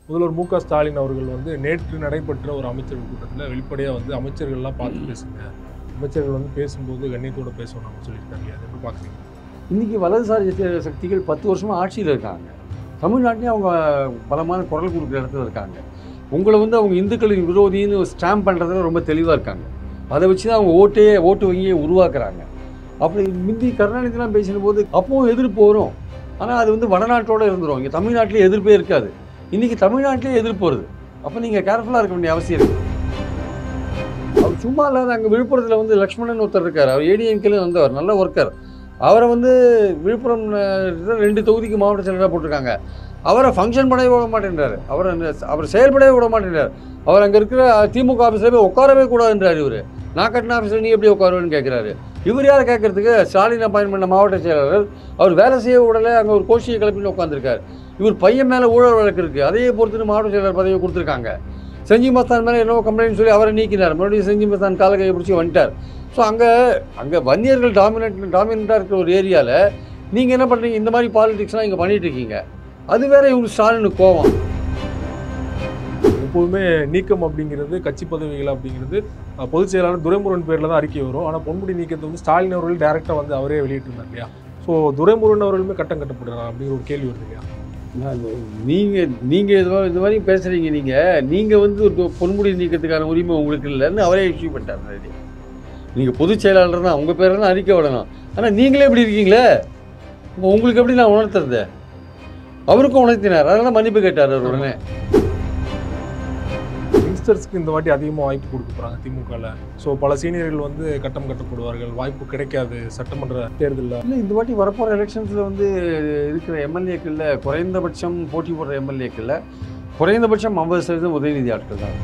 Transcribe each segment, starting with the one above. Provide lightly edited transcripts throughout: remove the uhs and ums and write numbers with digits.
முதல்வர் மு.க. ஸ்டாலின் அவர்கள் வந்து நேற்று நடைபெற்ற ஒரு அமைச்சர்கள் கூட்டத்தில் வெளிப்படையாக வந்து அமைச்சர்கள்லாம் பார்த்து பேசுங்க, அமைச்சர்கள் வந்து பேசும்போது கண்ணியத்தோடு பேசணும் அப்படின்னு சொல்லியிருக்காங்க. அதை எப்படி பார்க்குறீங்க? இன்றைக்கி வலதுசாரி சக்திகள் 10 வருஷமாக ஆட்சியில் இருக்காங்க. தமிழ்நாட்டிலே அவங்க பலமான குரல் கொடுக்குற இடத்துல இருக்காங்க. உங்களை வந்து அவங்க இந்துக்களின் விரோதின்னு ஸ்டாம்ப் பண்ணுறதுல ரொம்ப தெளிவாக இருக்காங்க. அதை வச்சு தான் அவங்க ஓட்டு வங்கியை உருவாக்குறாங்க. அப்படி முந்தி கருணாநிதிலாம் பேசினபோது அப்பவும் எதிர்ப்பு வரும். ஆனால் அது வந்து வடநாட்டோடு இருந்துடும். இங்கே தமிழ்நாட்டிலே எதிர்ப்பே இருக்காது. இன்றைக்கி தமிழ்நாட்டிலே எதிர்ப்பு வருது. அப்போ நீங்கள் கேர்ஃபுல்லாக இருக்க வேண்டிய அவசியம் இருக்குது. அவர் சும்மா இல்லாத அங்கே விழுப்புரத்தில் வந்து லக்ஷ்மணன் ஒருத்தர் இருக்கார். அவர் ஏடிஎம்கேல வந்தவர், நல்ல ஒர்க்கர். அவரை வந்து விழுப்புரம் 2 தொகுதிக்கு மாவட்ட செயலராக போட்டிருக்காங்க. அவரை ஃபங்க்ஷன் பண்ணவே விட மாட்டேன்றார். அவர் செயல்படவே விட மாட்டேன்றார். அவர் அங்கே இருக்கிற திமுக ஆஃபீஸில் போய் உட்காரவே கூடாதுன்றார். இவர் நான் கட்டின ஆஃபீஸில் நீ எப்படி உட்காருவேன்னு கேட்குறாரு. இவர் யாரை கேட்கறதுக்கு? ஸ்டாலின் அப்பாயின் பண்ண மாவட்ட செயலாளர் அவர் வேலை செய்ய விடலை, அங்கே ஒரு கோஷியை கிளப்பின்னு உட்காந்துருக்கார். இவர் பையன் மேலே ஊழல் வழக்கு இருக்குது, அதையே பொறுத்துன்னு மாவட்ட செயலாளர் பதவியை கொடுத்துருக்காங்க. செஞ்சி மஸ்தான் மேலே என்னவோ கம்ப்ளைண்ட் சொல்லி அவரை நீக்கினார். மறுபடியும் செஞ்சி மஸ்தான் கால கையை பிடிச்சி வந்துட்டார். ஸோ அங்கே வன்னியர்கள் டாமினண்ட்டாக இருக்கிற ஒரு ஏரியாவில் நீங்கள் என்ன பண்ணுறீங்க? இந்த மாதிரி பாலிடிக்ஸ்லாம் இங்கே பண்ணிகிட்டு இருக்கீங்க. அது வேற இவங்க ஸ்டாலினுக்கு கோவம். எப்போதுமே நீக்கம் அப்படிங்கிறது, கட்சி பதவிகள் அப்படிங்கிறது பொதுச் செயலாளர் துரைமுருகன் பேரில் தான் அறிக்கை வரும். ஆனால் பொன்முடி நீக்கத்தை வந்து ஸ்டாலின் அவர்கள் டைரெக்டாக வந்து அவரே வெளியிட்டிருந்தார் இல்லையா? ஸோ துரைமுருகன் அவர்களுமே கட்டம் கட்டப்படுறாங்க அப்படிங்கிற ஒரு கேள்வி வருது இல்லையா? நீங்கள் இந்த மாதிரி பேசுகிறீங்க. நீங்கள் வந்து ஒரு பொன்முடி நீக்கத்துக்கான உரிமை உங்களுக்கு இல்லைன்னு அவரே இஷ்யூ பண்ணிட்டார். நீங்கள் பொதுச் செயலாளர் தான், உங்கள் பேரை தான் அறிக்கை விடணும். ஆனால் நீங்களே எப்படி இருக்கீங்களே, உங்களுக்கு எப்படி நான் உணர்த்துறது? அவருக்கும் உணர்த்தினார், அதனால் மன்னிப்பு கேட்டார் அவர் உடனே. யங்ஸ்டர்ஸ்க்கு இந்த வாட்டி அதிகமாக வாய்ப்பு கொடுக்க போகிறாங்க திமுகவில். ஸோ பல சீனியர்கள் வந்து கட்டம் கட்டப்படுவார்கள், வாய்ப்பு கிடைக்காது சட்டமன்ற தேர்தலில். இல்லை, இந்த வாட்டி வரப்போகிற எலெக்ஷன்ஸில் வந்து இருக்கிற எம்எல்ஏக்களில் குறைந்தபட்சம் போட்டி போடுற எம்எல்ஏக்களில் குறைந்தபட்சம் 50% உதயநிதி ஆட்கள் தான்.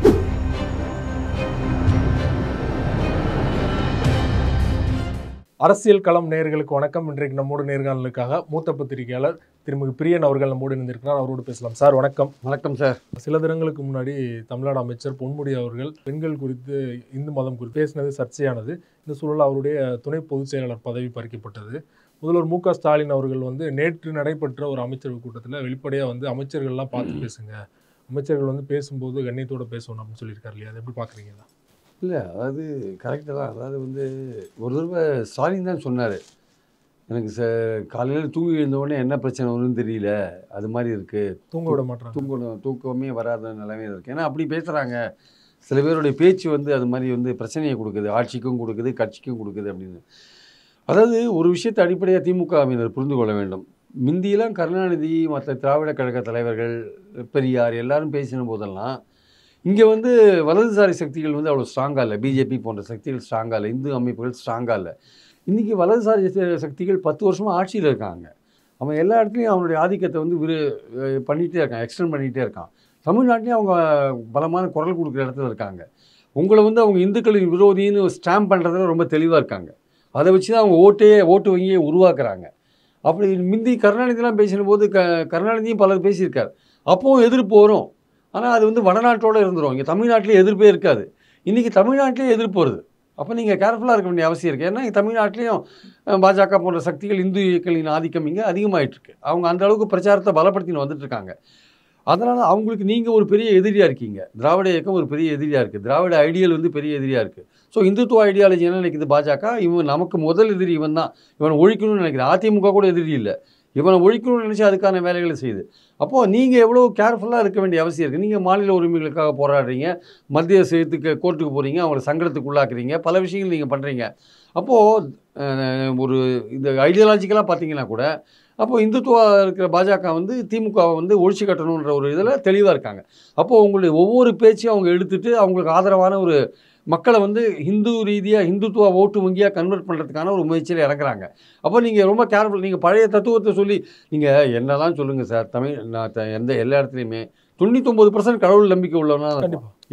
அரசியல் களம் நேயர்களுக்கு வணக்கம். இன்றைக்கு நம்மோடு நேர்காணலுக்காக மூத்த பத்திரிகையாளர் திருமிகு பிரியன் அவர்கள் நம்மோடு இணைந்திருக்கிறார். அவரோடு பேசலாம். சார் வணக்கம். வணக்கம் சார். சில தினங்களுக்கு முன்னாடி தமிழ்நாடு அமைச்சர் பொன்முடி அவர்கள் பெண்கள் குறித்து, இந்து மதம் குறித்து பேசினது சர்ச்சையானது. இந்த சூழலில் அவருடைய துணை பொதுச் செயலாளர் பதவி பறிக்கப்பட்டது. முதல்வர் மு.க. ஸ்டாலின் அவர்கள் வந்து நேற்று நடைபெற்ற ஒரு அமைச்சர்கள் கூட்டத்தில் வெளிப்படையாக வந்து அமைச்சர்கள்லாம் பார்த்து பேசுங்க, அமைச்சர்கள் வந்து பேசும்போது கண்ணியத்தோடு பேசணும் அப்படின்னு சொல்லியிருக்காரு இல்லையா? அதை எப்படி பார்க்குறீங்களா? இல்லை, அதாவது கரெக்டு தான். அதாவது வந்து ஒரு தடவை ஸ்டாலின் தான் சொன்னார், எனக்கு காலையில் தூங்கி எழுந்தவுடனே என்ன பிரச்சனை வரும்னு தெரியல, அது மாதிரி இருக்குது, தூங்க விட மாட்டாங்க, தூக்கமே வராத நிலைமையில் இருக்குது. ஏன்னா அப்படி பேசுகிறாங்க சில பேருடைய பேச்சு வந்து அது மாதிரி வந்து பிரச்சனையை கொடுக்குது, ஆட்சிக்கும் கொடுக்குது, கட்சிக்கும் கொடுக்குது அப்படின்னு. அதாவது ஒரு விஷயத்தை அடிப்படையாக திமுகவினர் புரிந்து கொள்ள வேண்டும். முந்தியெல்லாம் கருணாநிதி மற்ற திராவிட கழக தலைவர்கள், பெரியார் எல்லாரும் பேசின போதெல்லாம் இங்கே வந்து வலதுசாரி சக்திகள் வந்து அவ்வளோ ஸ்ட்ராங்காக இல்லை. பிஜேபி போன்ற சக்திகள் ஸ்ட்ராங்காக இல்லை, இந்து அமைப்புகள் ஸ்ட்ராங்காக இல்லை. இன்றைக்கி வலதுசாரி சக்திகள் 10 வருஷமாக ஆட்சியில் இருக்காங்க. அவன் எல்லா இடத்துலையும் அவனுடைய ஆதிக்கத்தை வந்து பண்ணிகிட்டே இருக்கான், எக்ஸ்டெண்ட் பண்ணிகிட்டே இருக்கான். தமிழ்நாட்டிலையும் அவங்க பலமான குரல் கொடுக்குற இடத்துல இருக்காங்க. உங்களை வந்து அவங்க இந்துக்களின் விரோதின்னு ஸ்டாம்ப் பண்ணுறதுல ரொம்ப தெளிவாக இருக்காங்க. அதை வச்சு தான் அவங்க ஓட்டு வங்கியை உருவாக்குறாங்க. அப்படி முந்தி கருணாநிதிலாம் பேசினபோது கருணாநிதியும் பலர் பேசியிருக்கார். அப்பவும் எதிர்ப்பு வரும். ஆனால் அது வந்து வடநாட்டோடு இருந்துடும். இங்கே தமிழ்நாட்டிலே எதிர்ப்பே இருக்காது. இன்றைக்கி தமிழ்நாட்டிலே எதிர்ப்பு வருது. அப்போ நீங்கள் கேர்ஃபுல்லாக இருக்க வேண்டிய அவசியம் இருக்குது. ஏன்னா தமிழ்நாட்டிலையும் பாஜக போன்ற சக்திகள், இந்து இயக்கங்களின் ஆதிக்கம் இங்கே அதிகமாகிட்டுருக்கு. அவங்க அந்த அளவுக்கு பிரச்சாரத்தை பலப்படுத்தின்னு வந்துட்டுருக்காங்க. அதனால் அவங்களுக்கு நீங்கள் ஒரு பெரிய எதிரியாக இருக்கீங்க. திராவிட இயக்கம் ஒரு பெரிய எதிரியாக இருக்குது. திராவிட ஐடியல் வந்து பெரிய எதிரியாக இருக்குது. ஸோ இந்துத்துவ ஐடியாலஜி என்ன நினைக்குது பாஜக? இவன் நமக்கு முதல் எதிரி இவன் தான், இவனை ஒழிக்கணும்னு நினைக்கிறேன். அதிமுக கூட எதிரி இல்லை, இவனை ஒழிக்கணும்னு நினச்சி அதுக்கான வேலைகளை செய்யுது. அப்போது நீங்கள் எவ்வளோ கேர்ஃபுல்லாக இருக்க வேண்டிய அவசியம் இருக்குது. நீங்கள் மாநில உரிமைகளுக்காக போராடுறீங்க, மத்திய சேர்த்துக்கு கோர்ட்டுக்கு போகிறீங்க, அவங்களை சங்கடத்துக்கு உள்ளாக்குறீங்க, பல விஷயங்கள் நீங்கள் பண்ணுறீங்க. அப்போது ஒரு இந்த ஐடியாலஜிக்கலாக பார்த்தீங்கன்னா கூட அப்போது இந்துத்துவா இருக்கிற பாஜக வந்து திமுகவை வந்து ஒழிச்சு கட்டணுன்ற ஒரு இதில் தெளிவாக இருக்காங்க. அப்போது உங்களுடைய ஒவ்வொரு பேச்சையும் அவங்க எடுத்துகிட்டு அவங்களுக்கு ஆதரவான ஒரு மக்களை வந்து ஹிந்து ரீதியாக இந்துத்துவ ஓட்டு வங்கியாக கன்வெர்ட் பண்ணுறதுக்கான ஒரு முயற்சியில் இறங்குறாங்க. அப்போ நீங்கள் ரொம்ப கேர்ஃபுல். நீங்கள் பழைய தத்துவத்தை சொல்லி நீங்கள் என்னதான் சொல்லுங்கள் சார், நான் எல்லா இடத்துலையுமே 99% கடவுள் நம்பிக்கை உள்ளவனா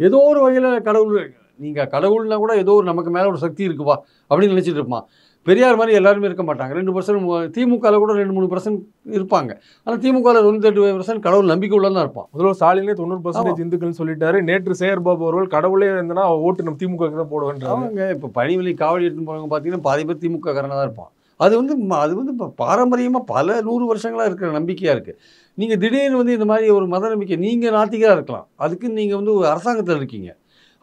ஏதோ ஒரு வகையில் கடவுள், நீங்கள் கடவுள்னா கூட ஏதோ ஒரு நமக்கு மேலே ஒரு சக்தி இருக்குவா அப்படின்னு நினச்சிட்டு இருப்பான். பெரியார் மாதிரி எல்லாருமே இருக்க மாட்டாங்க. 2% திமுகவில் கூட 2-3% இருப்பாங்க. ஆனால் திமுகவில் 98% கடவுள் நம்பிக்கை உள்ளதான் இருப்பான். முதல்வர் ஸ்டாலினே 90% இந்துக்கள்னு சொல்லிட்டாரு. நேற்று சேகர்பாபு அவர்கள் கடவுளே இருந்தனா ஓட்டு நம்ம திமுக தான் போடுவேன். அவங்க இப்போ பணிவெளி காவடி எடுத்துன்னு போகிறவங்க பார்த்தீங்கன்னா பாதி பேர் திமுக காரனாக தான் இருப்பான். அது வந்து இப்போ பாரம்பரியமாக பல 100 வருஷங்களாக இருக்கிற நம்பிக்கையாக இருக்குது. நீங்கள் திடீர்னு வந்து இந்த மாதிரி ஒரு மத நம்பிக்கை, நீங்கள் நாத்திகராக இருக்கலாம், அதுக்கு நீங்கள் வந்து ஒரு அரசாங்கத்தில் இருக்கீங்க.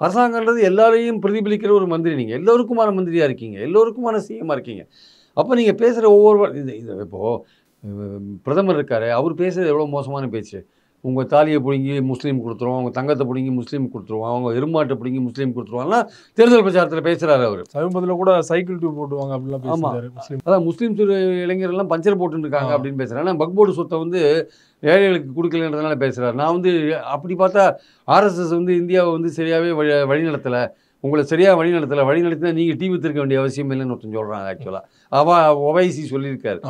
அரசாங்கன்றது எல்லாரையும் பிரதிபலிக்கிற ஒரு மந்திரி, நீங்கள் எல்லோருக்குமான மந்திரியாக இருக்கீங்க, எல்லோருக்குமான சிஎம்மாக இருக்கீங்க. அப்போ நீங்கள் பேசுகிற ஒவ்வொரு இது இப்போது பிரதமர் இருக்கார், அவர் பேசுகிறது எவ்வளோ மோசமான பேச்சு. உங்கள் தாலியை பிடுங்கி முஸ்லீம் கொடுத்துருவோம், அவங்க தங்கத்தை பிடுங்கி முஸ்லீம் கொடுத்துருவோம், அவங்க எருமாட்டை பிடுங்கி முஸ்லீம் கொடுத்துருவாங்கலாம் தேர்தல் பிரச்சாரத்தில் பேசுகிறாரு அவர். சமீபத்தில் கூட சைக்கிள் டியூப் போட்டுவாங்க அப்படிலாம் பேசுகிறாரு. முஸ்லீம் அதான் முஸ்லீம் இளைஞர்கள்லாம் பஞ்சர் போட்டுருக்காங்க அப்படின்னு பேசுகிறாங்க. ஆனால் பக்போர்டு சொத்தை வந்து ஏழைகளுக்கு கொடுக்கலன்றதுனால பேசுகிறார். நான் வந்து அப்படி பார்த்தா ஆர்எஸ்எஸ் வந்து இந்தியாவை வந்து சரியாகவே வழிநடத்தலை, உங்களை சரியாக வழிநடத்தினா நீங்கள் டிவி திருக்க வேண்டிய அவசியம் இல்லைன்னு ஒருத்தன் சொல்கிறாங்க. ஆக்சுவலாக ஒவைசி சொல்லியிருக்காரு,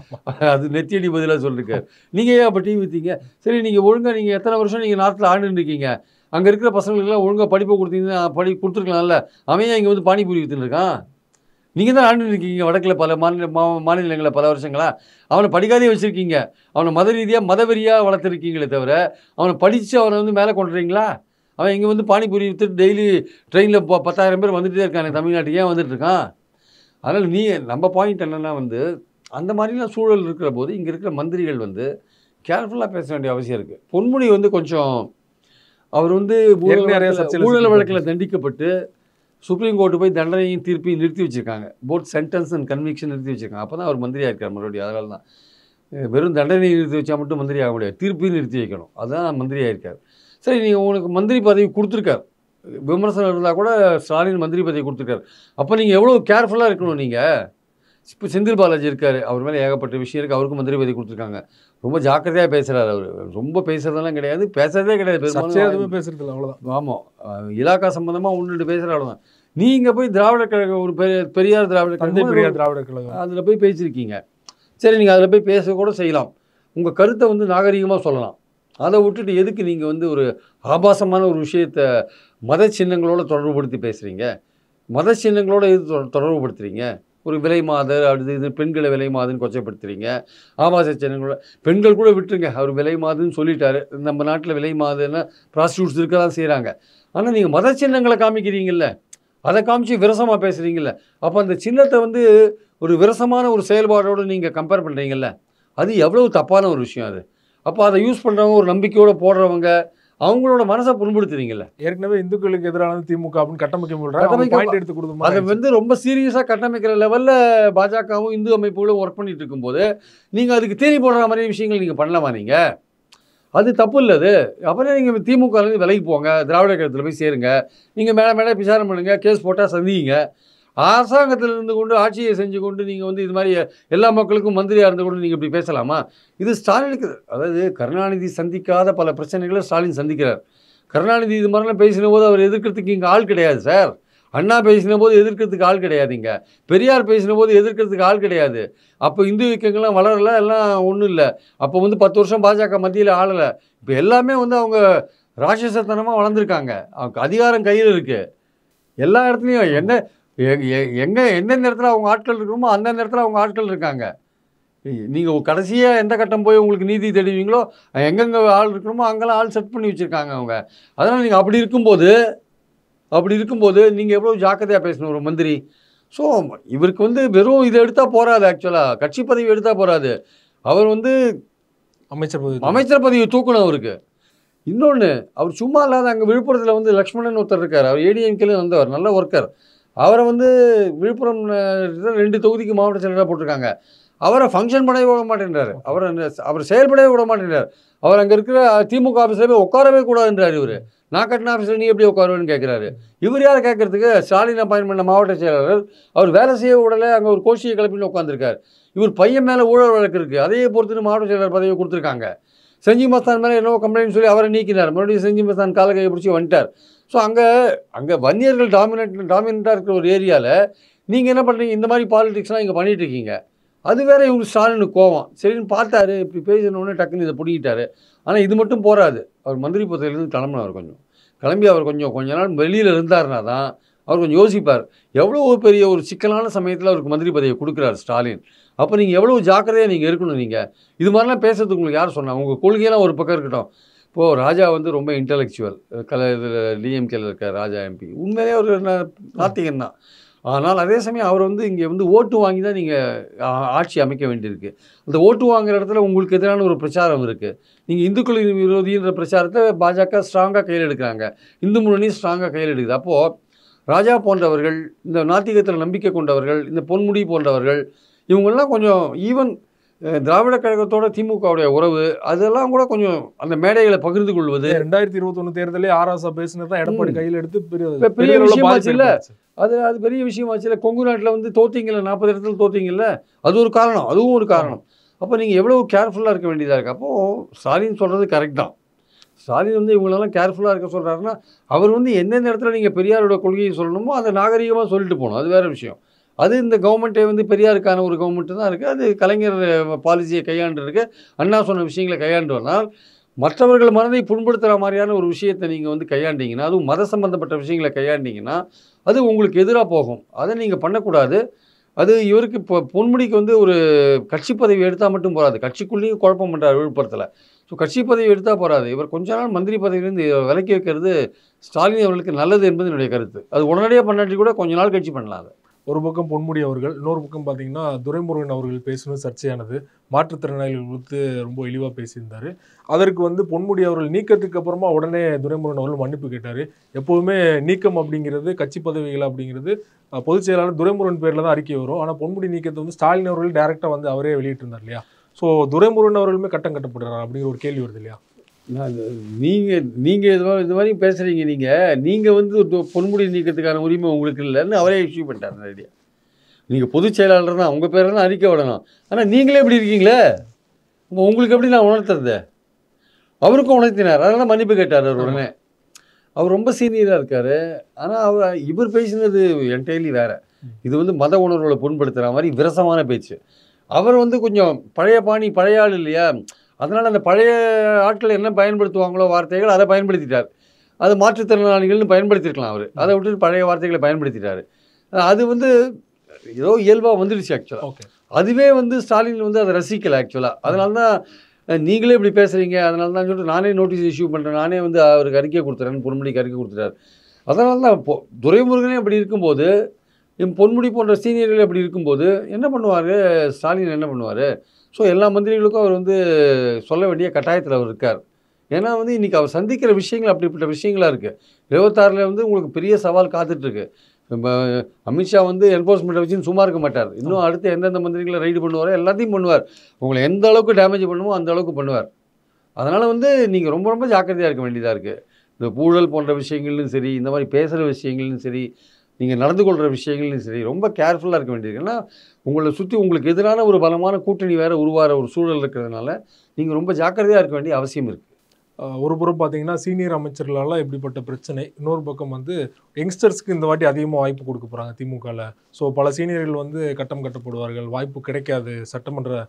அது நெத்தியடி பதிலாக சொல்லியிருக்காரு. நீங்கள் ஏன் அப்போ டிவி விற்றீங்க? சரி, நீங்கள் ஒழுங்காக நீங்கள் எத்தனை வருஷம் நீங்கள் நாட்டில் ஆண்டுன்னு இருக்கீங்க, அங்கே இருக்கிற பசங்களுக்கெல்லாம் ஒழுங்காக படிப்பை கொடுத்தீங்கன்னா கொடுத்துருக்கலாம்ல. அவன் இங்கே வந்து பானிபூரி விற்றுன்னு இருக்கான். நீங்கள் தான் ஆண்டு இருக்கீங்க வடக்கில் பல மாநிலங்களில் பல வருஷங்களா. அவனை படிக்காதே வச்சுருக்கீங்க, அவனை மத ரீதியாக மதவெறியாக வளர்த்துருக்கீங்களே தவிர அவனை படித்து அவனை வந்து மேலே கொண்டுறீங்களா? அவன் இங்கே வந்து பானிபூரி விற்றுட்டு டெய்லி ட்ரெயினில் 10,000 பேர் வந்துகிட்டே இருக்கானே தமிழ்நாட்டுக்கு, ஏன் வந்துட்டு இருக்கான்? அதனால் நம்ம பாயிண்ட் என்னென்னா வந்து அந்த மாதிரிலாம் சூழல் இருக்கிற போது இங்கே இருக்கிற மந்திரிகள் வந்து கேர்ஃபுல்லாக பேச வேண்டிய அவசியம் இருக்குது. பொன்முடி வந்து கொஞ்சம் அவர் வந்து ஊழல் வழக்கில் தண்டிக்கப்பட்டு சுப்ரீம் கோர்ட்டு போய் தண்டனையும் தீர்ப்பையும் நிறுத்தி வச்சுருக்காங்க. போத் சென்டென்ஸ் அண்ட் கன்விக்ஷன் நிறுத்தி வச்சுருக்காங்க. அப்போ தான் அவர் மந்திரியாக இருக்கார் மறுபடியும். அதனால தான் வெறும் தண்டனை நிறுத்தி வச்சா மட்டும் மந்திரி ஆக முடியாது, தீர்ப்பையும் நிறுத்தி வைக்கணும். அதுதான் மந்திரியாக இருக்கார். சரி, நீங்கள் உங்களுக்கு மந்திரி பதவி கொடுத்துருக்கார், விமர்சனம் இருந்தால் கூட ஸ்டாலின் மந்திரி பதவி கொடுத்துருக்காரு. அப்போ நீங்கள் எவ்வளோ கேர்ஃபுல்லாக இருக்கணும். நீங்கள் இப்போ செந்தில் பாலாஜி இருக்கார், அவர் மேலே ஏகப்பட்ட விஷயம் இருக்குது, அவருக்கும் மந்திரி பதவி கொடுத்துருக்காங்க. ரொம்ப ஜாக்கிரதையாக பேசுகிறார் அவர். ரொம்ப பேசுகிறதெல்லாம் கிடையாது, பேசுகிறதே கிடையாது, பெரும்பாலும் பேசுகிறது அவ்வளோதான். ஆமாம், இலாக்கா சம்மந்தமாக ஒன்று பேசுகிற அவ்வளோதான். நீங்கள் போய் திராவிட கழகம் ஒரு பெரியார் திராவிட கழகம் அதில் போய் பேசியிருக்கீங்க. சரி, நீங்கள் அதில் போய் பேச கூட செய்யலாம், உங்கள் கருத்தை வந்து நாகரிகமாக சொல்லலாம். அதை விட்டுட்டு எதுக்கு நீங்கள் வந்து ஒரு ஆபாசமான ஒரு விஷயத்தை மத சின்னங்களோட தொடர்புபடுத்தி பேசுகிறீங்க? மத சின்னங்களோட எது தொடர்புபடுத்துறீங்க? ஒரு விலை மாதர், அடுத்து இது பெண்களை விலை மாதுன்னு கொச்சைப்படுத்துறீங்க. ஆபாச சின்னங்களோட பெண்கள் கூட விட்டுருங்க, அவர் விலை மாதுன்னு சொல்லிட்டாரு. நம்ம நாட்டில் விலை மாதுன்னா ப்ராஸ்டியூட்ஸ் இருக்க தான் செய்கிறாங்க. ஆனால் நீங்கள் மத சின்னங்களை காமிக்கிறீங்கல்ல, அதை காமிச்சு விரசமாக பேசுகிறீங்கல்ல, அப்போ அந்த சின்னத்தை வந்து ஒரு விரசமான ஒரு செயல்பாடோடு நீங்கள் கம்பேர் பண்ணுறீங்கல்ல, அது எவ்வளோ தப்பான ஒரு விஷயம் அது. அப்போ அதை யூஸ் பண்ணுறவங்க, ஒரு நம்பிக்கையோடு போடுறவங்க, அவங்களோட மனசை புண்படுத்துறீங்கல்ல. ஏற்கனவே இந்துக்களுக்கு எதிரானது திமுக அப்படின்னு கட்டமைக்க எடுத்து கொடுத்து அதை வந்து ரொம்ப சீரியஸாக கட்டமைக்கிற லெவலில் பாஜகவும் இந்து அமைப்புகளும் ஒர்க் பண்ணிட்டு இருக்கும்போது நீங்கள் அதுக்கு தேனி போடுற மாதிரி விஷயங்கள் நீங்கள் பண்ணலாமா? நீங்கள் அது தப்பு இல்லை அது. அப்புறம் நீங்கள் திமுகலேருந்து விலைக்கு போங்க, திராவிட கழகத்தில் போய் சேருங்க, நீங்கள் மேலே விசாரணை பண்ணுங்கள், கேஸ் போட்டால் சந்திங்க. அரசாங்கத்தில் இருந்து கொண்டு ஆட்சியை செஞ்சு கொண்டு நீங்கள் வந்து இது மாதிரி எல்லா மக்களுக்கும் மந்திரியாக இருந்து கொண்டு நீங்கள் இப்படி பேசலாமா? இது ஸ்டாலினுக்கு, அதாவது கருணாநிதி சந்திக்காத பல பிரச்சனைகளை ஸ்டாலின் சந்திக்கிறார். கருணாநிதி இது மாதிரிலாம் பேசின போது அவர் எதிர்க்கிறதுக்கு இங்கே ஆள் கிடையாது சார். அண்ணா பேசின போது எதிர்க்கிறதுக்கு ஆள் கிடையாதுங்க. பெரியார் பேசின போது எதிர்க்கிறதுக்கு ஆள் கிடையாது. அப்போ இந்து இயக்கங்கள்லாம் வளரலை, எல்லாம் ஒன்றும் இல்லை. அப்போ வந்து 10 வருஷம் பாஜக மத்தியில் ஆளலை. இப்போ எல்லாமே வந்து அவங்க ராட்சசத்தனமாக வளர்ந்துருக்காங்க. அவங்க அதிகாரம் கையில் இருக்குது. எல்லா இடத்துலையும் எந்தெந்த இடத்துல அவங்க ஆட்கள் இருக்கணுமோ அந்தந்த இடத்துல அவங்க ஆட்கள் இருக்காங்க. நீங்கள் கடைசியாக எந்த கட்டம் போய் உங்களுக்கு நீதி தெரிவிங்களோ எங்கெங்கே ஆள் இருக்கணுமோ அங்கெல்லாம் ஆள் செட் பண்ணி வச்சுருக்காங்க அவங்க. அதனால் நீங்கள் அப்படி இருக்கும்போது நீங்கள் எவ்வளோ ஜாக்கிரதையாக பேசணும் ஒரு மந்திரி. ஸோ இவருக்கு வந்து வெறும் இதை எடுத்தால் போகாது, ஆக்சுவலாக கட்சி பதவி எடுத்தால் போகாது, அவர் வந்து அமைச்சர் பதவியை தூக்கணும் அவருக்கு. இன்னொன்று, அவர் சும்மா இல்லாத அங்கே விழுப்புரத்தில் வந்து லக்ஷ்மணன் ஒருத்தர் இருக்கார், அவர் ஏடிஎம்கேல வந்தவர், நல்ல ஒர்க்கர். அவரை வந்து விழுப்புரம் 2 தொகுதிக்கு மாவட்ட செயலராக போட்டிருக்காங்க. அவரை ஃபங்க்ஷன் பண்ணவே விட மாட்டேன்றார், அவர் செயல்படவே விட மாட்டேன்றார். அவர் அங்கே இருக்கிற திமுக ஆஃபீஸில் போய் உட்காரவே கூடாதுன்றார். இவர் நான் கட்டின ஆஃபீஸில் நீ எப்படி உட்காருவேன்னு கேட்குறாரு. இவர் யாரை கேட்கறதுக்கு? ஸ்டாலின் அப்பாயின் பண்ண மாவட்ட செயலாளர், அவர் வேலை செய்ய விடலை, அங்கே ஒரு கோஷியை கிளப்பின்னு உட்காந்துருக்கார். இவர் பையன் மேலே ஊழல் வழக்கு இருக்குது, அதையே பொறுத்துன்னு மாவட்ட செயலாளர் பதவியை கொடுத்துருக்காங்க. செஞ்சி மஸ்தான் மேலே என்னவோ கம்ப்ளைண்ட் சொல்லி அவரை நீக்கினார், மறுபடியும் செஞ்சி மஸ்தான் கால கையை பிடிச்சி வந்துட்டார். ஸோ அங்கே வன்னியர்கள் டாமினண்ட்டாக இருக்கிற ஒரு ஏரியாவில் நீங்கள் என்ன பண்ணுறீங்க? இந்த மாதிரி பாலிடிக்ஸ்லாம் இங்கே பண்ணிகிட்ருக்கீங்க. அது வேறு இவங்க ஸ்டாலினுக்கு கோவம். சரின்னு பார்த்தாரு, இப்படி பேசினோடனே டக்குன்னு இதை பிடிக்கிட்டாரு. ஆனால் இது மட்டும் போகாது, அவர் மந்திரி பதவியிலேருந்து கிளம்பினார். கிளம்பி அவர் கொஞ்ச நாள் வெளியில் இருந்தார்னா தான் அவர் கொஞ்சம் யோசிப்பார். எவ்வளோ பெரிய ஒரு சிக்கலான சமயத்தில் அவருக்கு மந்திரி பதவியை கொடுக்குறாரு ஸ்டாலின். அப்போ நீங்கள் எவ்வளோ ஜாக்கிரதையாக நீங்கள் இருக்கணும். நீங்கள் இது மாதிரிலாம் பேசுறதுக்கு உங்களுக்கு யார் சொன்னாங்க? உங்கள் கொள்கையெல்லாம் ஒரு பக்கம் இருக்கட்டும். இப்போது ராஜா வந்து ரொம்ப இன்டலெக்சுவல், இதில் டிஎம்கேல இருக்க ராஜா எம்பி உண்மையிலே ஒரு நாத்திகன் தான். ஆனால் அதே சமயம் அவர் வந்து இங்கே வந்து ஓட்டு வாங்கி தான் நீங்கள் ஆட்சி அமைக்க வேண்டியிருக்கு. அந்த ஓட்டு வாங்குற இடத்துல உங்களுக்கு எதிரான ஒரு பிரச்சாரம் இருக்குது. நீங்கள் இந்துக்களின் விரோதின்ற பிரச்சாரத்தை பாஜக ஸ்ட்ராங்காக கையில் எடுக்கிறாங்க, இந்து முன்னணி ஸ்ட்ராங்காக கையில் எடுக்குது. அப்போது ராஜா போன்றவர்கள், இந்த நாத்திகத்தில் நம்பிக்கை கொண்டவர்கள், இந்த பொன்முடி போன்றவர்கள், இவங்கெல்லாம் கொஞ்சம் ஈவன் திராவிட கழகத்தோட திமுகவுடைய உறவு அதெல்லாம் கூட கொஞ்சம் அந்த மேடைகளை பகிர்ந்து கொள்வது. 2021 தேர்தலே ஆராசா பேசினது தான் எடப்பாடி கையில் எடுத்து பெரிய விஷயமாச்சு இல்லை? அது பெரிய விஷயமாச்சு இல்லை? கொங்கு நாட்டில் வந்து தோத்தீங்கல்ல, 40 இடத்துல தோத்தீங்கல்ல, அது ஒரு காரணம், அதுவும் ஒரு காரணம். அப்போ நீங்கள் எவ்வளோ கேர்ஃபுல்லாக இருக்க வேண்டியதாக இருக்குது. அப்போது ஸ்டாலின் சொல்கிறது கரெக்ட் தான். ஸ்டாலின் வந்து இவங்களெல்லாம் கேர்ஃபுல்லாக இருக்க சொல்கிறாருன்னா, அவர் வந்து எந்தெந்த இடத்துல நீங்கள் பெரியாரோட கொள்கையை சொல்லணுமோ அதை நாகரிகமாக சொல்லிட்டு போகணும், அது வேறு விஷயம். அது இந்த கவர்மெண்ட்டே வந்து பெரியாருக்கான ஒரு கவர்மெண்ட்டு தான் இருக்குது. அது கலைஞர் பாலிசியை கையாண்டுருக்கு, அண்ணா சொன்ன விஷயங்களை கையாண்டு வந்தால் மற்றவர்கள் மனதை புண்படுத்துகிற மாதிரியான ஒரு விஷயத்தை நீங்கள் வந்து கையாண்டிங்கன்னா, அதுவும் மத சம்பந்தப்பட்ட விஷயங்களை கையாண்டிங்கன்னா அது உங்களுக்கு எதிராக போகும். அதை நீங்கள் பண்ணக்கூடாது. அது இவருக்கு இப்போ பொன்முடிக்கு வந்து ஒரு கட்சி பதவி எடுத்தால் மட்டும் போகாது, கட்சிக்குள்ளேயும் குழப்பம் பண்ணுறாரு விழுப்புரத்தில். ஸோ கட்சி பதவி எடுத்தால் போகாது, இவர் கொஞ்ச நாள் மந்திரி பதவியிலேருந்து விலக்கி வைக்கிறது ஸ்டாலின் அவர்களுக்கு நல்லது என்பது என்னுடைய கருத்து. அது உடனடியாக பண்ணாட்டி கூட கொஞ்ச நாள் கட்சி பண்ணலாம். அதை ஒரு பக்கம் பொன்முடி அவர்கள், இன்னொரு பக்கம் பார்த்தீங்கன்னா துரைமுருகன் அவர்கள் பேசினது சர்ச்சையானது. மாற்றுத்திறனாளிகள் குறித்து ரொம்ப இழிவாக பேசியிருந்தார். அதற்கு வந்து பொன்முடி அவர்கள் நீக்கத்துக்கு அப்புறமா உடனே துரைமுருகன் அவர்கள் மன்னிப்பு கேட்டார். எப்போதுமே நீக்கம் அப்படிங்கிறது, கட்சி பதவிகள் அப்படிங்கிறது பொதுச் செயலாளர் துரைமுருகன் பேரில் தான் அறிக்கை வரும். ஆனால் பொன்முடி நீக்கத்தை வந்து ஸ்டாலின் அவர்கள் டைரெக்டாக வந்து அவரே வெளியிட்டிருந்தார் இல்லையா? ஸோ துரைமுருகன் அவர்களுமே கட்டம் கட்டப்படுறாரு அப்படிங்கிற ஒரு கேள்வி வருது இல்லையா? நீங்கள் இது மாதிரி பேசுகிறீங்க. நீங்கள் வந்து பொன்முடி நீக்கிறதுக்கான உரிமை உங்களுக்கு இல்லைன்னு அவரே இஷ்யூ பண்ணிட்டார் நேரடியாக. நீங்கள் பொதுச் செயலாளர் தான், உங்கள் பேரை தான் அறிக்கை விடணும். ஆனால் நீங்களே இப்படி இருக்கீங்களே, உங்களுக்கு எப்படி நான் உணர்த்துறது? அவருக்கும் உணர்த்தினார், அதனால் மன்னிப்பு கேட்டார் அவர் உடனே. அவர் ரொம்ப சீனியராக இருக்கார். ஆனால் இவர் பேசினது என்டையர்லி வேறு. இது வந்து மத உணர்வுகளை புண்படுத்துகிற மாதிரி விரசமான பேச்சு. அவர் வந்து கொஞ்சம் பழைய பாணி, பழைய ஆள் இல்லையா? அதனால் அந்த பழைய ஆட்கள் என்ன பயன்படுத்துவாங்களோ வார்த்தைகள் அதை பயன்படுத்திட்டார். அது மாற்றுத்திறனாளிகள்னு பயன்படுத்தியிருக்கலாம் அவர், அதை விட்டு பழைய வார்த்தைகளை பயன்படுத்திட்டார். அது வந்து ஏதோ இயல்பாக வந்துடுச்சு ஆக்சுவலாக. ஓகே, அதுவே வந்து ஸ்டாலின் வந்து அதை ரசிக்கலை ஆக்சுவலாக. அதனால தான் நீங்களே இப்படி பேசுகிறீங்க, அதனால தான் சொல்லிட்டு நானே நோட்டீஸ் இஷ்யூ பண்ணுறேன், நானே வந்து அவருக்கு அறிக்கை கொடுத்துறேன்னு பொன்முடிக்கு அறிக்கை கொடுத்துட்டார். அதனால தான் துரைமுருகனே அப்படி இருக்கும்போது, பொன்முடி போன்ற சீனியர்கள் அப்படி இருக்கும்போது என்ன பண்ணுவார் ஸ்டாலின்? என்ன பண்ணுவார்? ஸோ எல்லா மந்திரிகளுக்கும் அவர் வந்து சொல்ல வேண்டிய கட்டாயத்தில் அவர் இருக்கார். ஏன்னா வந்து இன்றைக்கி அவர் சந்திக்கிற விஷயங்கள் அப்படிப்பட்ட விஷயங்களாக இருக்குது. 26 வந்து உங்களுக்கு பெரிய சவால் காத்துட்ருக்கு. இப்போ அமித்ஷா வந்து என்ஃபோர்ஸ்மெண்ட்டை வச்சுன்னு சும்மா இருக்க மாட்டார். இன்னும் அடுத்து எந்தெந்த மந்திரிகளை ரைடு பண்ணுவாரோ எல்லாத்தையும் பண்ணுவார். உங்களை எந்த அளவுக்கு டேமேஜ் பண்ணுமோ அந்த அளவுக்கு பண்ணுவார். அதனால் வந்து நீங்கள் ரொம்ப ரொம்ப ஜாக்கிரதையாக இருக்க வேண்டியதாக இருக்குது. இந்த ஊழல் போன்ற விஷயங்கள்லையும் சரி, இந்த மாதிரி பேசுகிற விஷயங்கள்லையும் சரி, நீங்கள் நடந்து கொள்கிற விஷயங்கள்லையும் சரி, ரொம்ப கேர்ஃபுல்லாக இருக்க வேண்டியது. ஏன்னா உங்களை சுற்றி உங்களுக்கு எதிரான ஒரு பலமான கூட்டணி வேறு உருவாகிற ஒரு சூழல் இருக்கிறதுனால நீங்கள் ரொம்ப ஜாக்கிரதையாக இருக்க வேண்டிய அவசியம் இருக்குது. ஒரு புறம் பார்த்தீங்கன்னா சீனியர் அமைச்சர்களால் இப்படிப்பட்ட பிரச்சனை, இன்னொரு பக்கம் வந்து யங்ஸ்டர்ஸ்க்கு இந்த வாட்டி அதிகமாக வாய்ப்பு கொடுக்க போகிறாங்க திமுகவில். ஸோ பல சீனியர்கள் வந்து கட்டம் கட்டப்படுவார்கள், வாய்ப்பு கிடைக்காது சட்டமன்ற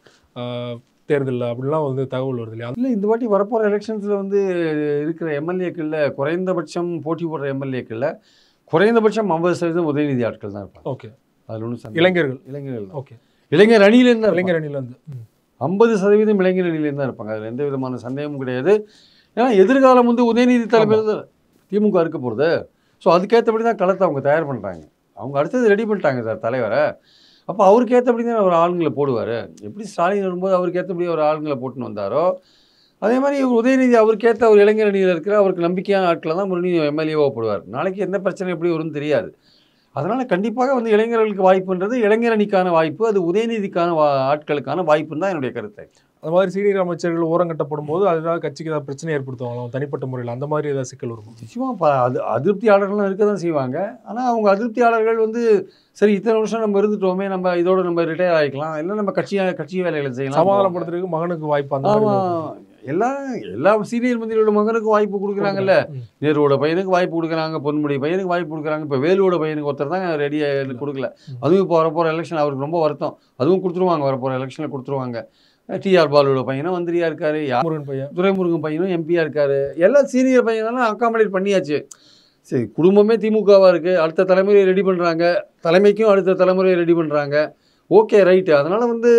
தேர்தலில் அப்படிலாம் வந்து தகவல் வருது இல்லையா? இல்லை, இந்த வாட்டி வரப்போகிற எலெக்ஷன்ஸில் வந்து இருக்கிற எம்எல்ஏக்களில் குறைந்தபட்சம் போட்டி போடுற எம்எல்ஏக்களில் குறைந்தபட்சம் 50% உதயநிதி ஆட்கள் தான் இருப்பாங்க. ஓகே, அதில் ஒன்றும் இளைஞர்கள். ஓகே, இளைஞர் அணியிலேருந்து தான், இளைஞர் அணியிலேருந்து 50% இளைஞர் அணியிலேருந்து தான் இருப்பாங்க. அதில் எந்த விதமான சந்தேகமும் கிடையாது. ஏன்னா எதிர்காலம் வந்து உதயநிதி தலைமையில் தான் திமுக இருக்க போகிறது. ஸோ அதுக்கேற்றபடி தான் களத்தை அவங்க தயார் பண்ணுறாங்க. அவங்க அடுத்தது ரெடி பண்ணிட்டாங்க சார் தலைவரை. அப்போ அவருக்கு ஏற்றபடி தான் அவர் ஆளுங்களை போடுவார். எப்படி ஸ்டாலின் வரும்போது அவருக்கு ஏற்றபடி அவர் ஆளுங்களை போட்டுன்னு வந்தாரோ, அதே மாதிரி உதயநிதி அவருக்கேற்ற ஒரு இளைஞர் அணியில் இருக்கிற அவருக்கு நம்பிக்கையான ஆட்களை தான் மறுபடியும் எம்எல்ஏவாக போடுவார். நாளைக்கு எந்த பிரச்சனை எப்படி வரும்னு தெரியாது. அதனால் கண்டிப்பாக வந்து இளைஞர்களுக்கு வாய்ப்புன்றது இளைஞர் அணிக்கான வாய்ப்பு, அது உதயநிதிக்கான ஆட்களுக்கான வாய்ப்புன்னு தான் என்னுடைய கருத்தை. அந்த மாதிரி சீனியர் அமைச்சர்கள் ஓரங்கட்டப்படும் போது அதுதான் கட்சிக்கு ஏதாவது பிரச்சனை ஏற்படுத்துவாங்களோ தனிப்பட்ட முறையில், அந்த மாதிரி ஏதாவது சிக்கல் இருக்கும்? நிச்சயமாக அதிருப்தியாளர்கள்லாம் இருக்க தான் செய்வாங்க. ஆனால் அவங்க அதிருப்தியாளர்கள் வந்து சரி இத்தனை வருஷம் நம்ம இருந்துட்டோமே, நம்ம இதோட நம்ம ரிட்டையர் ஆகிக்கலாம், இல்லை நம்ம கட்சி வேலைகளை செய்யலாம், சமாதானப்படுத்துறதுக்கு மகனுக்கு வாய்ப்பு. அந்த எல்லா சீனியர் மந்திரியோட மகனுக்கும் வாய்ப்பு கொடுக்குறாங்கல்ல. நேருவோட பையனுக்கு வாய்ப்பு கொடுக்குறாங்க, பொன்முடி பையனுக்கு வாய்ப்பு கொடுக்குறாங்க. இப்போ வேலுவோட பையனுக்கு ஒருத்தர் தான் ரெடியாக கொடுக்கல. அதுவும் இப்போ வரப்போகிற எலெக்ஷன் அவருக்கு ரொம்ப வருத்தம். அதுவும் கொடுத்துருவாங்க, வரப்போகிற எலெக்ஷனில் கொடுத்துருவாங்க. டிஆர் பாலுவோட பையனும் மந்திரியாக இருக்கார், துரைமுருகன் பையனும் எம்பியாக இருக்கார். எல்லா சீனியர் பையனெல்லாம் அக்காமடேட் பண்ணியாச்சு. சரி, குடும்பமே திமுகவாக இருக்குது, அடுத்த தலைமுறையை ரெடி பண்ணுறாங்க, தலைமைக்கும் அடுத்த தலைமுறையை ரெடி பண்ணுறாங்க. Okay, right. அதனால் வந்து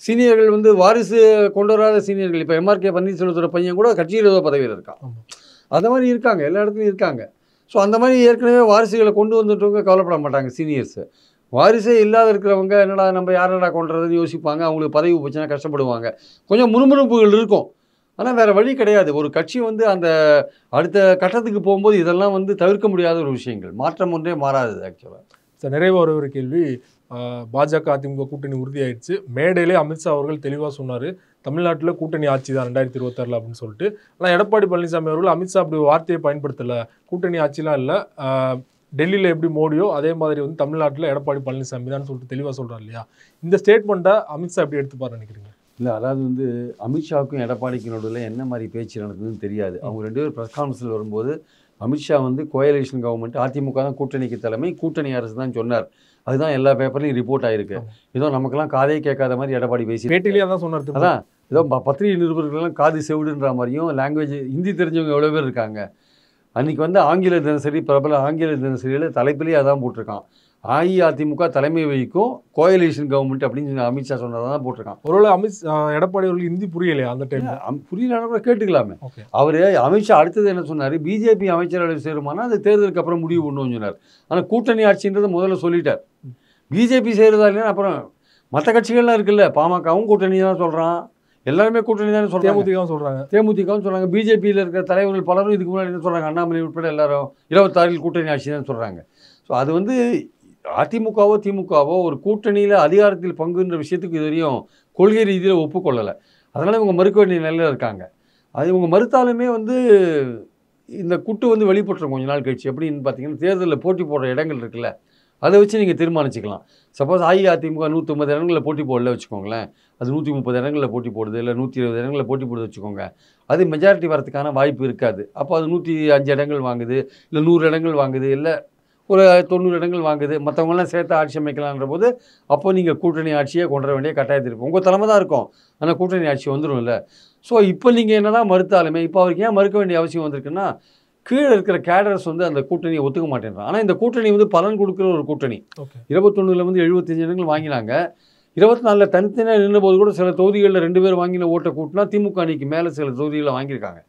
சீனியர்கள் வந்து வாரிசு கொண்டு வராத சீனியர்கள், இப்போ எம்ஆர்கே பன்னீர்செல்வத்தோட பையன் கூட கட்சியில் ஏதோ பதவியில் இருக்கான். அந்த மாதிரி இருக்காங்க, எல்லா இடத்துலையும் இருக்காங்க. ஸோ அந்த மாதிரி ஏற்கனவே வாரிசுகளை கொண்டு வந்துட்டவங்க கவலைப்பட மாட்டாங்க சீனியர்ஸு. வாரிசே இல்லாத இருக்கிறவங்க என்னடா நம்ம யாரடா கொண்டுறதுன்னு யோசிப்பாங்க. அவங்களுக்கு பதவி போச்சுன்னா கஷ்டப்படுவாங்க. கொஞ்சம் முறுமுறுப்புகள் இருக்கும். ஆனால் வேறு வழி கிடையாது. ஒரு கட்சி வந்து அந்த அடுத்த கட்டத்துக்கு போகும்போது இதெல்லாம் வந்து தவிர்க்க முடியாத ஒரு விஷயங்கள். மாற்றம் ஒன்றே மாறாது ஆக்சுவலாக. சார், நிறைவாக ஒரு கேள்வி. பாஜக அதிமுக கூட்டணி உறுதியாயிடுச்சு. மேடையிலே அமித்ஷா அவர்கள் தெளிவாக சொன்னார், தமிழ்நாட்டில் கூட்டணி ஆட்சி தான் 2026 அப்படின்னு சொல்லிட்டு. ஆனால் எடப்பாடி பழனிசாமி அவர்கள் அமித்ஷா அப்படி வார்த்தையை பயன்படுத்தலை. கூட்டணி ஆட்சிலாம் இல்லை, டெல்லியில் எப்படி மோடியோ அதே மாதிரி வந்து தமிழ்நாட்டில் எடப்பாடி பழனிசாமி தான் சொல்லிட்டு தெளிவாக சொல்கிறார் இல்லையா? இந்த ஸ்டேட்மெண்ட்டை அமித்ஷா எப்படி எடுத்துப்பார் நினைக்கிறீங்க? இல்லை, அதாவது வந்து அமித்ஷாவுக்கும் எடப்பாடிக்கும் நடுவில் என்ன மாதிரி பேச்சு நடக்குதுன்னு தெரியாது. அவங்க 2 பேரும் ப்ரெஸ் கான்ஃபரன்ஸில் வரும்போது அமித்ஷா வந்து கோயலேஷன் கவர்மெண்ட், அதிமுக தான் கூட்டணிக்கு தலைமை, கூட்டணி அரசு தான் சொன்னார். அதுதான் எல்லா பேப்பர்லையும் ரிப்போர்ட் ஆகிருக்கு. ஏதோ நமக்கெல்லாம் காதே கேட்காத மாதிரி எடப்பாடி பேசி பேட்டிலேயே தான் சொன்னார். அதான் ஏதோ பத்திரிகை நிருபர்கள்லாம் காது செவிடுன்ற மாதிரியும், லாங்குவேஜ் ஹிந்தி தெரிஞ்சவங்க எவ்வளோ பேர் இருக்காங்க. அன்றைக்கி வந்து ஆங்கில தினசரி, பிரபல ஆங்கில தினசரியில் தலைப்பிலேயே அதான் போட்டிருக்கான். அஇஅதிமுக தலைமை வகிக்கும் கோயலேஷன் கவர்மெண்ட் அப்படின்னு அமித்ஷா சொன்னதான் போட்டிருக்கான். ஒருவேளை எடப்பாடி அவர்கள் ஹிந்தி புரியலையா அந்த டைம்? புரியலன்னா கூட கேட்டுக்கலாமே. அவர் அமித்ஷா அடுத்தது என்ன சொன்னார், பிஜேபி அமைச்சரவை சேருமானா அது தேர்தலுக்கு அப்புறம் முடிவு பண்ணுவோம்னு சொன்னார். ஆனால் கூட்டணி ஆட்சின்றதை முதல்ல சொல்லிட்டார். பிஜேபி சேருதா இல்லைன்னா அப்புறம் மற்ற கட்சிகள்லாம் இருக்குல்ல, பாமகவும் கூட்டணி தான் சொல்கிறான், எல்லாருமே கூட்டணி தானே சொல்கிறாங்க. தேமுதிகவும் சொல்கிறாங்க. பிஜேபியில் இருக்கிற தலைவர்கள் பலரும் இதுக்கு முன்னாடி என்ன சொல்கிறாங்க, அண்ணாமலை உட்பட எல்லாரும் 26 கூட்டணி ஆட்சி தான் சொல்கிறாங்க. ஸோ அது வந்து அதிமுகவோ திமுகவோ ஒரு கூட்டணியில் அதிகாரத்தில் பங்குன்ற விஷயத்துக்கு இதுவரையும் கொள்கை ரீதியில் ஒப்புக்கொள்ளலை. அதனால் இவங்க மறுக்க வேண்டிய நிலையில் இருக்காங்க. அது இவங்க மறுத்தாலுமே வந்து இந்த குட்டு வந்து வெளிப்பட்டுரும் கொஞ்ச நாள் கழிச்சு. எப்படின்னு பார்த்தீங்கன்னா, தேர்தலில் போட்டி போடுற இடங்கள் இருக்குல்ல, அதை வச்சு நீங்கள் தீர்மானிச்சிக்கலாம். சப்போஸ் அஇஅதிமுக 150 இடங்களில் போட்டி போடல வச்சுக்கோங்களேன், அது 130 இடங்களில் போட்டி போடுது, இல்லை 120 இடங்களில் போட்டி போடுது வச்சுக்கோங்க, அது மெஜாரிட்டி வரதுக்கான வாய்ப்பு இருக்காது. அப்போ அது 105 இடங்கள் வாங்குது, இல்லை 100 இடங்கள் வாங்குது, இல்லை ஒரு 90 இடங்கள் வாங்குது, மற்றவங்களாம் சேர்த்து ஆட்சி அமைக்கலான்ற போது அப்போ நீங்கள் கூட்டணி ஆட்சியை கொண்டு வர வேண்டிய கட்டாயத்தில் இருக்கும். உங்கள் தலைமை தான் இருக்கும், ஆனால் கூட்டணி ஆட்சி வந்துடும் இல்லை. ஸோ இப்போ நீங்கள் என்ன தான் மறுத்தாலுமே, இப்போ அவருக்கு ஏன் மறுக்க வேண்டிய அவசியம் வந்திருக்குன்னா, கீழே இருக்கிற கேடர்ஸ் வந்து அந்த கூட்டணியை ஒத்துக்க மாட்டேன்றான். ஆனால் இந்த கூட்டணி வந்து பலன் கொடுக்குற ஒரு கூட்டணி. 21 வந்து 75 இடங்கள் வாங்கினாங்க. 24 தனித்தனியாக நின்றபோது கூட சில தொகுதிகளில் 2 பேர் வாங்கின ஓட்டை கூட்டினா திமுக அணிக்கு மேலே சில தொகுதிகளில் வாங்கியிருக்காங்க.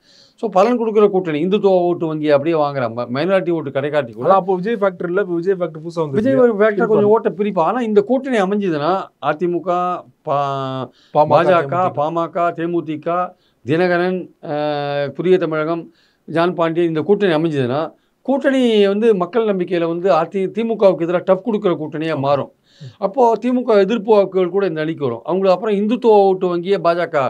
ஸோ பலன் கொடுக்குற கூட்டணி. இந்துத்துவ ஓட்டு வங்கி அப்படியே வாங்குறாங்க, மைனாரிட்டி ஓட்டு கடைக்காட்டி கூட. அப்போ விஜய் ஃபேக்டர் இல்லை, விஜய் ஃபேக்டர் புதுசாக வந்து விஜய் ஃபேக்டர் கொஞ்சம் ஓட்டை பிரிப்பா. ஆனால் இந்த கூட்டணி அமைஞ்சதுன்னா அதிமுக, பாஜக, பாமக, தேமுதிக, தினகரன், புதிய தமிழகம், ஜான் பாண்டியன், இந்த கூட்டணி அமைஞ்சதுன்னா கூட்டணி வந்து மக்கள் நம்பிக்கையில் வந்து திமுகவுக்கு எதிராக டஃப் கொடுக்குற கூட்டணியாக மாறும். அப்போது திமுக எதிர்ப்பு வாக்குகள் கூட இந்த அணிக்கு வரும். அவங்களுக்கு அப்புறம் இந்துத்துவ ஓட்டு வங்கியை பாஜக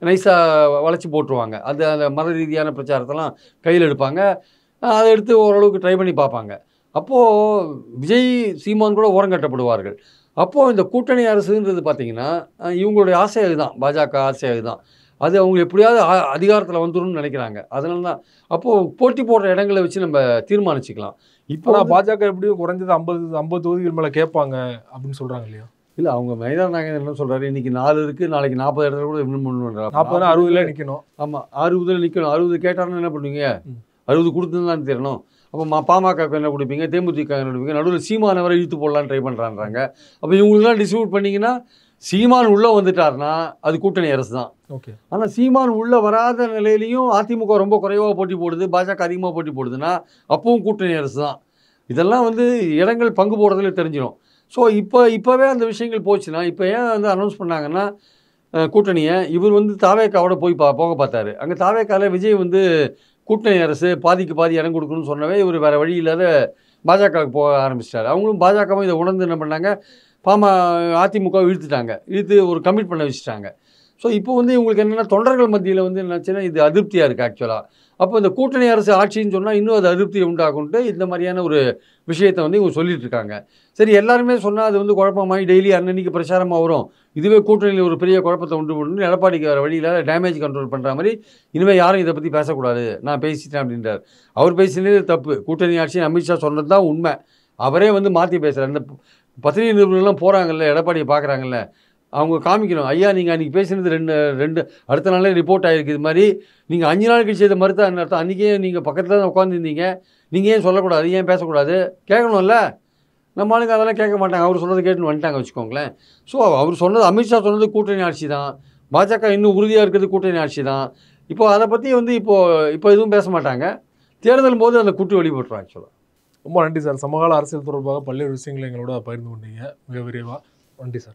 நைஸாக வளைச்சி போட்டுருவாங்க. அந்த மத ரீதியான பிரச்சாரத்தெல்லாம் கையில் எடுப்பாங்க. அதை எடுத்து ஓரளவுக்கு ட்ரை பண்ணி பார்ப்பாங்க. அப்போது விஜய், சீமான் கூட ஓரங்கட்டப்படுவார்கள். அப்போது இந்த கூட்டணி அரசுன்றது பார்த்திங்கன்னா இவங்களுடைய ஆசை அதுதான், பாஜக ஆசை அதுதான். அது அவங்க எப்படியாவது அதிகாரத்தில் வந்துடும்னு நினைக்கிறாங்க. அதனால தான் அப்போது போட்டி போடுற இடங்களை வச்சு நம்ம தீர்மானிச்சுக்கலாம். இப்போ பாஜக எப்படியும் குறைஞ்சது 50 தொகுதிகள் மேலே கேட்பாங்க அப்படின்னு சொல்கிறாங்க இல்லையா? இல்லை, அவங்க மைதான நாயகன் என்ன சொல்கிறாரு, இன்றைக்கி 4 இருக்குது, நாளைக்கு 40 இடத்துல கூட வின் பண்ணுறாங்க. 40 60 நிற்கணும். ஆமாம், 60 நிற்கணும். 60 கேட்டாருன்னு என்ன பண்ணுவீங்க? 60 கொடுத்துன்னு தெரியணும். அப்போ பாமகக்கு என்ன கொடுப்பீங்க, தேமுதிக என்ன கொடுப்பீங்க, நடுவில் சீமானை வரை இழுத்து போடலான்னு ட்ரை பண்ணுறான்றாங்க. அப்போ இவங்களுக்குலாம் டிஸ்ட்ரிபியூட் பண்ணிங்கன்னா சீமான் உள்ளே வந்துட்டார்னா அது கூட்டணி அரசு தான். ஓகே. ஆனால் சீமான் உள்ளே வராத நிலையிலையும் அதிமுக ரொம்ப குறைவாக போட்டி போடுது, பாஜக அதிகமாக போட்டி போடுதுன்னா அப்பவும் கூட்டணி அரசு தான். இதெல்லாம் வந்து இடங்கள் பங்கு போடுறதுல தெரிஞ்சிடும். ஸோ இப்போவே அந்த விஷயங்கள் போச்சுன்னா, இப்போ ஏன் வந்து அனௌன்ஸ் பண்ணாங்கன்னா கூட்டணியை, இவர் வந்து தாவேக்காவோட போக பார்த்தாரு. அங்கே தாவேக்காவில் விஜய் வந்து கூட்டணி அரசு பாதிக்கு பாதி இடம் கொடுக்கணும்னு சொன்னவே இவர் வேறு வழி இல்லாத பாஜகவுக்கு போக ஆரம்பிச்சிட்டார். அவங்களும் பாஜகவும் இதை உணர்ந்து என்ன பண்ணாங்க, அதிமுக இழுத்து ஒரு கமிட் பண்ண வச்சுட்டாங்க. ஸோ இப்போ வந்து இவங்களுக்கு என்னென்னா தொண்டர்கள் மத்தியில் வந்து என்னாச்சுன்னா இது அதிருப்தியாக இருக்குது ஆக்சுவலாக. அப்போ இந்த கூட்டணி அரசு ஆட்சின்னு சொன்னால் இன்னும் அது அதிருப்தியை உண்டாகுன்ட்டு இந்த மாதிரியான ஒரு விஷயத்தை வந்து இவங்க சொல்லிட்டு இருக்காங்க. சரி, எல்லாருமே சொன்னால் அது வந்து குழப்பமாகி டெய்லி அன்னன்னைக்கு பிரச்சாரமாக வரும். இதுவே கூட்டணியில் ஒரு பெரிய குழப்பத்தை உண்டு பண்ணணும், எடப்பாடிக்கு வேறு வழியில் டேமேஜ் கண்ட்ரோல் பண்ணுற மாதிரி இனிமேல் யாரும் இதை பற்றி பேசக்கூடாது, நான் பேசிட்டேன் அப்படின்றார். அவர் பேசினது தப்பு. கூட்டணி ஆட்சி அமித்ஷா சொன்னது தான் உண்மை. அவரே வந்து மாற்றி பேசுகிறார். இந்த பத்திரிகை நிருபர்கள்லாம் போகிறாங்கல்ல, எடப்பாடியை பார்க்குறாங்கல்ல, அவங்க காமிக்கணும், ஐயா நீங்கள் அன்றைக்கி பேசினது ரெண்டு அடுத்த நாளே ரிப்போர்ட் ஆகிருக்கு. இது மாதிரி நீங்கள் 5 நாள் கழிச்சு இதை மறுத்தா என்ன அர்த்தம்? அன்றைக்கே நீங்கள் பக்கத்தில் தான் உட்காந்துருந்தீங்க, நீங்கள் ஏன் சொல்லக்கூடாது, ஏன் பேசக்கூடாது, கேட்கணும்ல. நம்ம ஆளுங்க அதெல்லாம் கேட்க மாட்டாங்க. அவர் சொன்னதை கேட்டுன்னு வந்துட்டாங்க வச்சுக்கோங்களேன். ஸோ அவர் சொன்னது, அமித்ஷா சொன்னது கூட்டணி ஆட்சி தான், பாஜக இன்னும் உறுதியாக இருக்கிறது கூட்டணி ஆட்சி தான். இப்போ அதை பற்றி வந்து இப்போ எதுவும் பேச மாட்டாங்க. தேர்தல் போது அந்த கூட்டு வெளிப்பட்டுரும் ஆக்சுவலாக. ரொம்ப நன்றி சார். சமகால அரசியல் தொடர்பாக பல்வேறு விஷயங்களை எங்களோட பகிர்ந்து கொண்டீங்க மிக விரைவாக. நன்றி சார்.